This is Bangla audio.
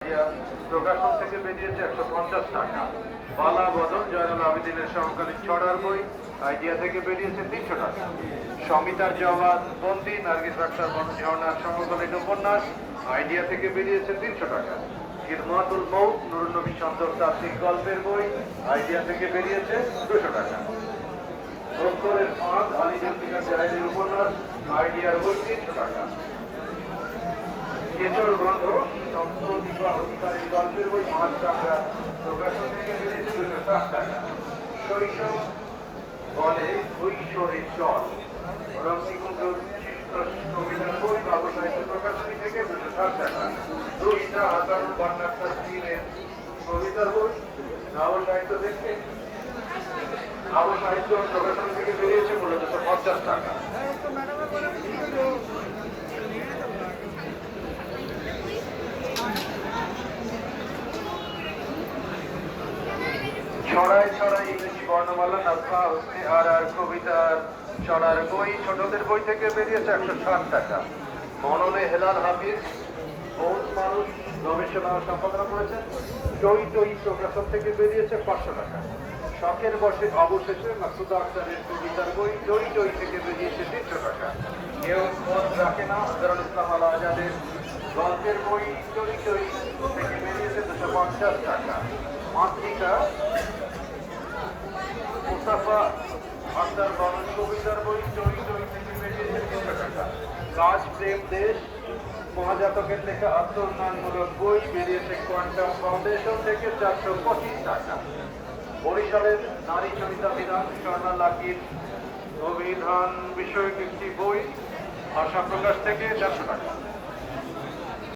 আইডিয়া প্রকাশন থেকে বেরিয়েছে 150 টাকা। বালা বদল জয়নুল আবেদিনের সমকালীন ছড়ার বই আইডিয়া থেকে বেরিয়েছে 300 টাকা। সমিতার জওয়ান বন্দি নার্গিস আক্তার ঝর্ণার সমকালীন উপন্যাস আইডিয়া থেকে বেরিয়েছে 300 টাকা। খিদমাতুল মৌত নুরুন নবী সন্তর তাত্ত্বিক গল্পের বই আইডিয়া থেকে বেরিয়েছে 200 টাকা। অক্ষরের ফাঁদ আলী জুলফিকার জাহিদের উপন্যাস আইডিয়ার বই 300 টাকা। কেশর গ্রন্থ সম্প্রতিভা অধিকারী গল্পের বই মহাত্মাঙ্গা প্রকাশন থেকে বেরিয়েছে 260 টাকা। শৈশব বলে কৈশোরের চল রক্তিকুঞ্জ কবিতার বই বাবু সাহিত্য প্রকাশনী থেকে 260 টাকা। দুইটা হাজারুল বন্যাক্তার চীনের কবিতার বই নব সাহিত্য থেকে নব সাহিত্য প্রকাশন থেকে বেরিয়েছে মূলত 50 টাকা। ছড়ায় ছড়ায় ইংরেজি বর্ণমালা নাফা হচ্ছে আর কবিতার ছড়ার বই ছোটদের বই থেকে বেরিয়েছে 160 টাকা। মননে হেলাল হাফিজ বহুত মানুষ গবেষণা সম্পাদনা করেছেন টই টই প্রকাশন থেকে বেরিয়েছে 500 টাকা। শখের বসে অবশেষে মাসুদা আক্তারের কবিতার বই টই টই থেকে বেরিয়েছে 300 টাকা। কেউ মন রাখে না হযরত ইসলাম আল আজাদের গল্পের বই টই টই থেকে বেরিয়েছে 250 টাকা। মাতৃকা মুস্তাফা আক্তার বানুর কবিতার বই টই টই থেকে বেরিয়েছে 300 টাকা। কাজ প্রেম দেশ মহাজাতকের লেখা আত্মোন্নয়নমূলক বই বেরিয়েছে কোয়ান্টাম ফাউন্ডেশন থেকে 425 টাকা। বরিশালের নারী চরিতা বিধান স্বর্ণা লাকির অভিধান বিষয়ক একটি বই ভাষা প্রকাশ থেকে 400 টাকা।